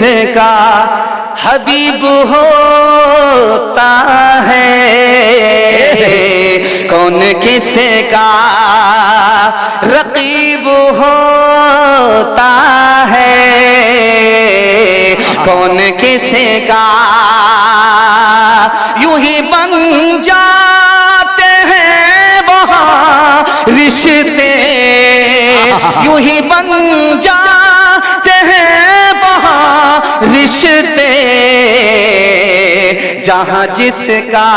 किसका हबीब होता है, कौन किसका रकीब होता है, कौन किसका यूं ही बन जाते हैं वहाँ रिश्ते, यूं ही बन जाते हैं वहाँ रिश्ते, जहाँ जिसका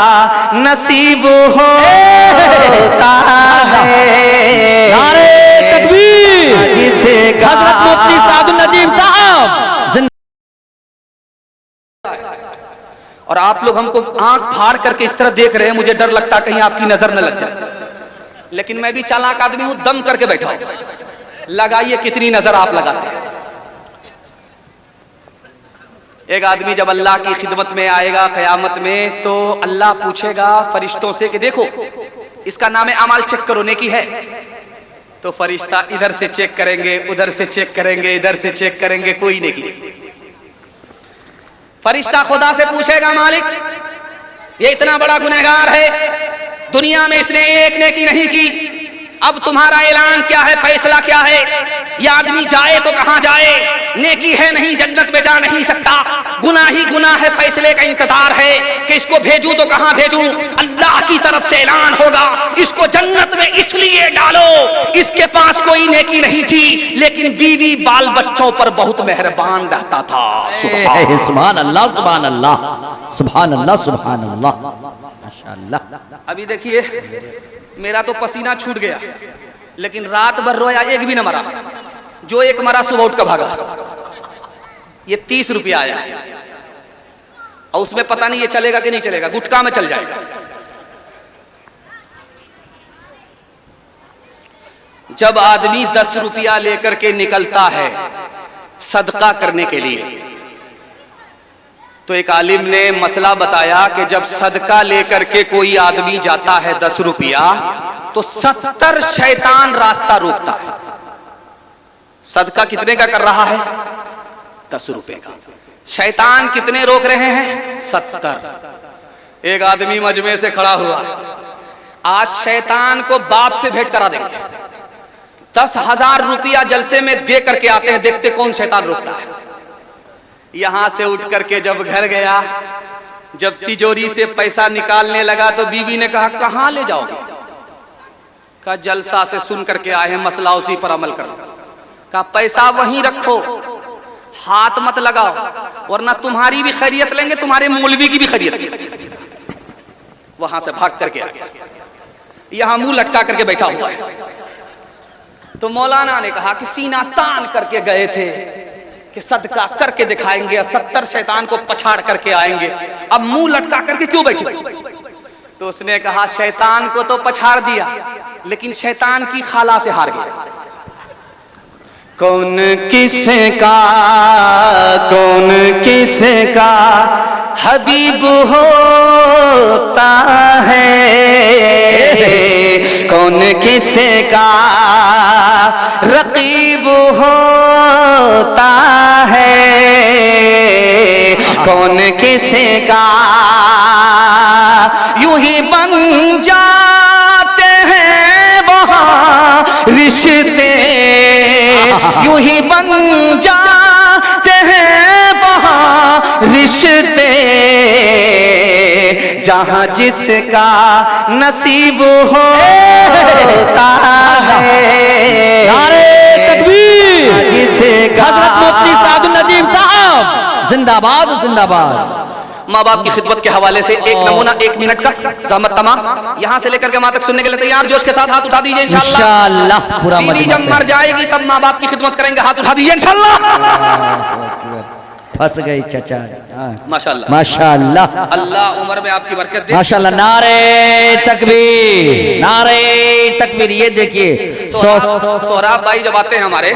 नसीब होता है। नारे तकबीर, जिसका हज़रत मुफ्ती सादुल नजीम साहब। और आप लोग हमको आंख फाड़ करके इस तरह देख रहे हैं, मुझे डर लगता कहीं आपकी नजर न लग जाए, लेकिन मैं भी चालाक आदमी हूं, दम करके बैठा हूं। लगाइए कितनी नजर आप लगाते हैं। एक आदमी जब अल्लाह की खिदमत में आएगा क़यामत में, तो अल्लाह पूछेगा फरिश्तों से कि देखो इसका नाम अमाल चेक करो, नेकी है? तो फरिश्ता इधर से चेक करेंगे, उधर से चेक करेंगे, इधर से चेक करेंगे, कोई नेकी नहीं। फरिश्ता खुदा से पूछेगा मालिक ये इतना बड़ा गुनहगार है, दुनिया में इसने एक नेकी नहीं की, अब तुम्हारा ऐलान क्या है, फैसला क्या है? यह आदमी जाए तो कहां जाए? नेकी है नहीं, जन्नत में जा नहीं सकता, गुनाह ही गुनाह है, फैसले का इंतजार है कि इसको भेजूं तो कहां भेजूं? अल्लाह की तरफ से ऐलान होगा इसको जन्नत में इसलिए डालो, इसके पास कोई नेकी नहीं थी, लेकिन बीवी बाल बच्चों पर बहुत मेहरबान रहता था। सुभान अल्लाह, सुभान अल्लाह, सुभान अल्लाह, सुभान अल्लाह, माशाअल्लाह। अभी देखिए मेरा तो पसीना छूट गया, लेकिन रात भर रोया, एक भी न मरा। जो एक मरा सुबह उठ कर भागा। ये 30 रुपया आया और उसमें पता नहीं ये चलेगा कि नहीं चलेगा, गुटखा में चल जाएगा। जब आदमी 10 रुपया लेकर के निकलता है सदका करने के लिए, तो एक आलिम ने मसला बताया कि जब सदका लेकर के कोई आदमी जाता है 10 रुपया, तो 70 शैतान रास्ता रोकता है। सदका कितने का कर रहा है? 10 रुपए का। शैतान कितने रोक रहे हैं? 70। एक आदमी मजमे से खड़ा हुआ, आज शैतान को बाप से भेंट करा देंगे, 10,000 रुपया जलसे में दे करके आते हैं, देखते कौन शैतान रोकता है। यहां से उठ करके जब घर गया, जब तिजोरी से पैसा निकालने लगा, तो बीवी ने कहा कहां ले जाओगे? कहा जलसा से सुन करके आए हैं, मसला उसी पर अमल करो। कहा पैसा वहीं रखो, हाथ मत लगाओ, वरना तुम्हारी भी खैरियत लेंगे, तुम्हारे मौलवी की भी खैरियत लेंगे। वहां से भाग करके आ गया, यहां मुंह लटका करके बैठा हुआ है। तो मौलाना ने कहा कि सीना तान करके गए थे कि सदका करके दिखाएंगे, 70 शैतान को पछाड़ करके आएंगे, अब मुंह लटका करके क्यों बैठे? तो उसने कहा शैतान को तो पछाड़ दिया, लेकिन शैतान की खाला से हार गया। कौन किसका, कौन किसका हबीब होता है, कौन किसका रकीब होता है, कौन किसका यूं ही बन जाते हैं वहाँ रिश्ते, यूं ही बन जाते हैं वहाँ रिश्ते, जहाँ जिसका नसीब होता है। नारे तकबीर, जिसका हज़रत मुफ्ती सादुल नजीम साहब जिंदाबाद, जिंदाबाद। माँ बाप की खिदमत के हवाले से एक नमूना, 1 मिनट का ज़हमत तमाम, यहाँ से लेकर के माँ तक सुनने के लिए तैयार? जोश के साथ हाथ उठा दीजिए इंशाअल्लाह। पूरा बीवी जब मर जाएगी तब माँ बाप की खिदमत करेंगे, हाथ उठा दीजिए इंशाअल्लाह। फंस गई चचा, माशाअल्लाह, माशाअल्लाह, अल्लाह उम्र में आपकी बरकत दे, माशाअल्लाह। नारे तकबीर, नारे तकबीर। ये देखिए सोहराब भाई जब आते हैं हमारे,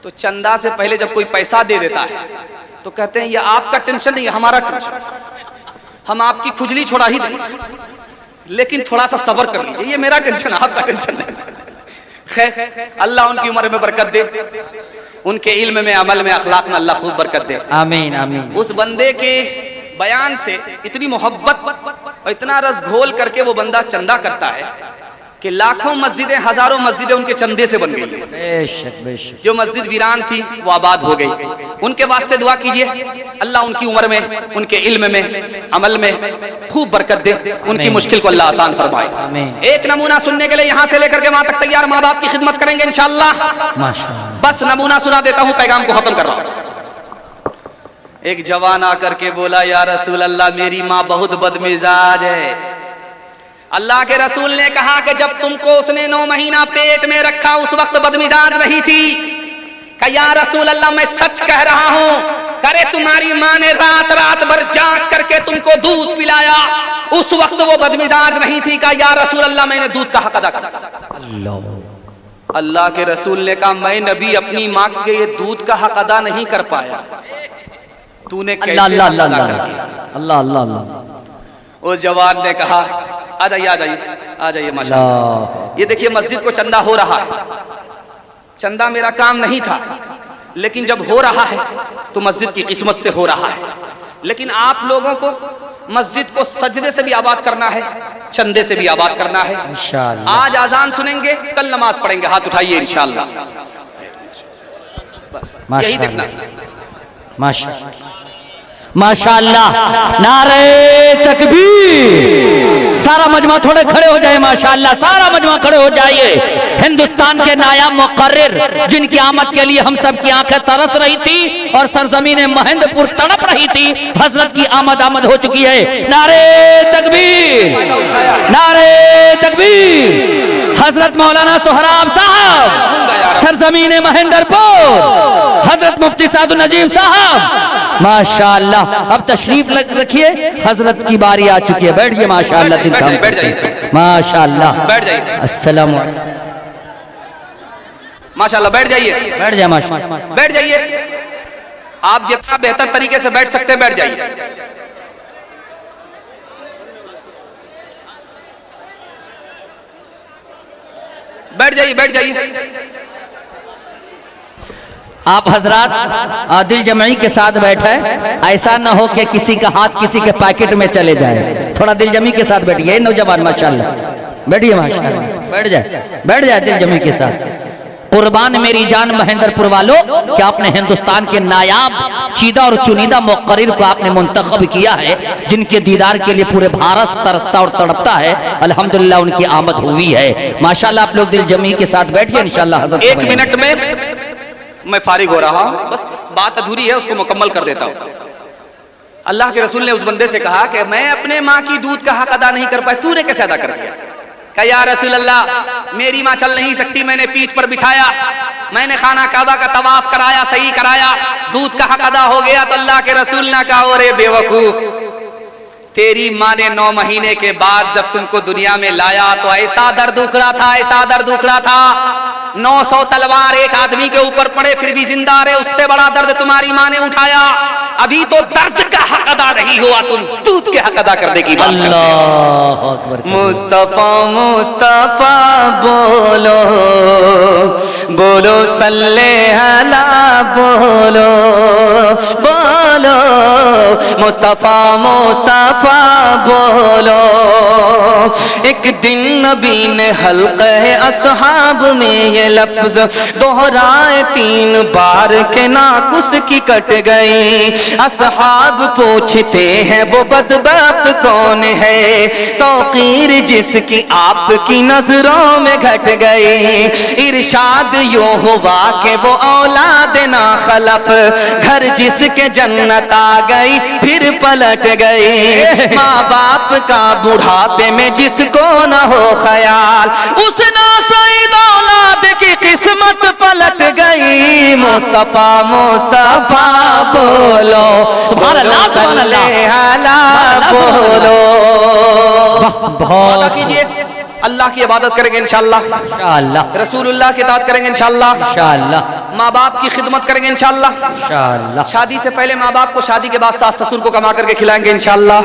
तो चंदा से पहले जब कोई पैसा दे देता है तो कहते हैं ये आपका टेंशन नहीं, हमारा टेंशन, हम आपकी खुजली छोड़ा ही देंगे, लेकिन थोड़ा सा सब्र कर लीजिए, ये मेरा टेंशन है, आपका टेंशन नहीं। खैर अल्लाह उनकी उम्र में बरकत दे, उनके इल्म में, अमल में, अखलाक में अल्लाह खूब बरकत दे। आमीन आमीन। उस बंदे के बयान से इतनी मोहब्बत और इतना रस घोल करके वो बंदा चंदा करता है कि लाखों मस्जिदें, हजारों मस्जिदें उनके चंदे से बन गई हैं। बेशक बेशक। जो मस्जिद वीरान थी वो आबाद हो गई। उनके वास्ते दुआ कीजिए, अल्लाह उनकी उम्र में, उनके इल्म में, अमल में खूब बरकत दे, उनकी मुश्किल को अल्लाह आसान फरमाए। एक नमूना सुनने के लिए यहाँ से लेकर के वहां तक तैयार माँ बाप की खिदमत करेंगे इंशाअल्लाह। माशाअल्लाह। बस नमूना सुना देता हूँ, पैगाम को खत्म कर रहा हूँ। एक जवान आकर के बोला, या रसूल अल्लाह, मेरी माँ बहुत बदमिजाज है। अल्लाह के रसूल ने कहा कि जब तुमको उसने 9 महीना पेट में रखा उस वक्त बदमिजाज नहीं थी। कहा या रसूल अल्लाह, मैं सच कह रहा हूं। करे तुम्हारी माँ ने रात रात भर जाग करके तुमको दूध पिलाया, उस वक्त वो बदमिजाज नहीं थी। कहा या रसूल अल्लाह, मैंने दूध का हक अदा कर दिया। अल्लाह के रसूल ने कहा, मैं नबी अपनी माँ के ये दूध का हक अदा नहीं कर पाया, तूने कैसे अदा कर दिया? अल्लाह अल्लाह अल्लाह। उस जवान ने कहा, आ जाइए आ जाइए आ जाइए माशाअल्लाह। ये देखिए मस्जिद को चंदा हो रहा है। चंदा मेरा काम नहीं था, लेकिन जब हो रहा है तो मस्जिद की किस्मत से हो रहा है। लेकिन आप लोगों को मस्जिद को सजदे से भी आबाद करना है, चंदे से भी आबाद करना है इंशाअल्लाह। आज आजान सुनेंगे, कल नमाज पढ़ेंगे, हाथ उठाइए इंशाअल्लाह। बस यही देखना माशाअल्लाह माशाअल्लाह। नारे तकबीर। सारा मजमा थोड़े खड़े हो जाए माशाअल्लाह, सारा मजमा खड़े हो जाइए। हिंदुस्तान के नायाब मुकर्रिर जिनकी आमद के लिए हम सब की आंखें तरस रही थी और सरजमीन महेंद्रपुर तड़प रही थी, हजरत की आमद हो चुकी है। नारे तकबीर, नारे तकबीर। हजरत मौलाना सोहराब साहब सरजमीन महेंद्रपुर, हजरत मुफ्ती सादुल नजीम साहब माशाअल्लाह। अब तशरीफ रखिए, हजरत की बारी आ चुकी है। बैठिए माशाअल्लाह, बैठ जाइए माशाअल्लाह, बैठ जाइए। अस्सलाम वालेकुम माशाअल्लाह, बैठ जाइए, बैठ जाइए माशाअल्लाह, बैठ जाइए। आप जितना बेहतर तरीके से बैठ सकते हैं बैठ जाइए। बैठ जाइए, बैठ जाइए। आप हजरात दिल जमई के साथ बैठे, ऐसा ना हो कि किसी का हाथ किसी के पैकेट में चले जाए। थोड़ा दिल जमी के साथ बैठिए नौजवान माशाअल्लाह, बैठिए माशाअल्लाह, बैठ जाए दिल जमी के साथ। कुर्बान मेरी जान महेंद्रपुर वालों, कि आपने हिंदुस्तान के नायाब चीदा और चुनीदा मुकर्रिर को आपने मुंतखब किया है, जिनके दीदार के लिए पूरे भारत तरसता और तड़पता है। अल्हम्दुलिल्लाह उनकी आमद हुई है माशाअल्लाह। आप लोग दिल जमी के साथ बैठिए इंशाअल्लाह। हज़रत 1 मिनट में मैं फारिग हो रहा हूं, बस बात अधूरी है, उसको मुकम्मल कर देता हूं। अल्लाह के रसूल ने उस बंदे से कहा कि मैं अपने माँ की दूध का हक अदा नहीं कर पाया, तूने कैसे अदा कर दिया? कहा या रसूल अल्लाह, मेरी माँ चल नहीं सकती, मैंने पीठ पर बिठाया, मैंने खाना काबा का तवाफ कराया, सही कराया, दूध का हक अदा हो गया। तो अल्लाह के रसूल ने कहा, ओरे बेवकूफ, तेरी माँ ने 9 महीने के बाद जब तुमको दुनिया में लाया तो ऐसा दर्द उखड़ा था, ऐसा दर्द उखड़ा था, 900 तलवार एक आदमी के ऊपर पड़े फिर भी जिंदा रहे, उससे बड़ा दर्द तुम्हारी माँ ने उठाया। अभी तो दर्द का हक अदा नहीं हुआ, तुम दूध के हक अदा करने की बात। अल्लाह अकबर। मुस्तफा मुस्तफा बोलो बोलो सल्ले अला बोलो बोलो, मुस्तफा मुस्तफा बोलो। एक दिन नबी ने हल्क़े असहाब में ये लफ्ज दोहराए 3 बार के नाकुस की कट गई। असहाब पूछते हैं वो बदबख्त कौन है, तौकीर जिसकी आपकी नजरों में घट गई। इरशाद यूं हुआ कि वो औलाद ना खलफ, घर जिसके जन्नत आ गई फिर पलट गई। माँ बाप का बुढ़ापे में जिसको न हो ख्याल, उस नासईद औलाद की किस्मत पलट गई। मुस्तफा मुस्तफा बोलो सुभान अल्लाह, सुभान अल्लाह, बोलो। बहुत कीजिए, अल्लाह की इबादत करेंगे इंशाअल्लाह, इंशाअल्लाह, रसूलुल्लाह की इताअत करेंगे इंशाअल्लाह, इंशाअल्लाह। माँ बाप की खिदमत करेंगे इंशाअल्लाह। इंशाअल्लाह। शादी से पहले माँ बाप को, शादी के बाद सास ससुर को कमा करके खिलाएंगे इंशाअल्लाह।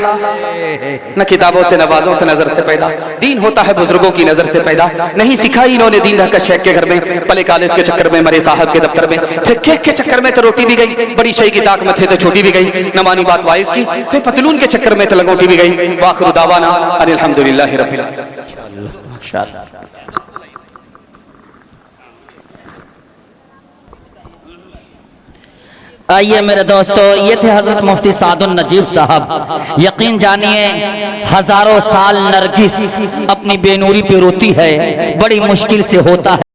न किताबों से, नवाजों से, नजर से पैदा, दीन होता है बुजुर्गों की नजर से पैदा। नहीं सिखाई इन्होंने दीन, रहकर शेख के घर में, पले कॉलेज के चक्कर में, मरे साहब के दफ्तर में थे, केक के चक्कर में तो रोटी भी गई, बड़ी शई की ताक में थे तो छोटी भी गई, न मानी बात वाइस की, फिर पतलून के चक्कर में तो लंगोटी भी गई। वाखिरु दावाना अनिल हम्दुलिल्लाहि रब्बिल आलमीन। माशाअल्लाह। आइए मेरे दोस्तों, ये थे हजरत मुफ्ती सादुल नजीब साहब। यकीन जानिए, हजारों साल नरगिस अपनी बेनूरी पे रोती है, बड़ी मुश्किल से होता है।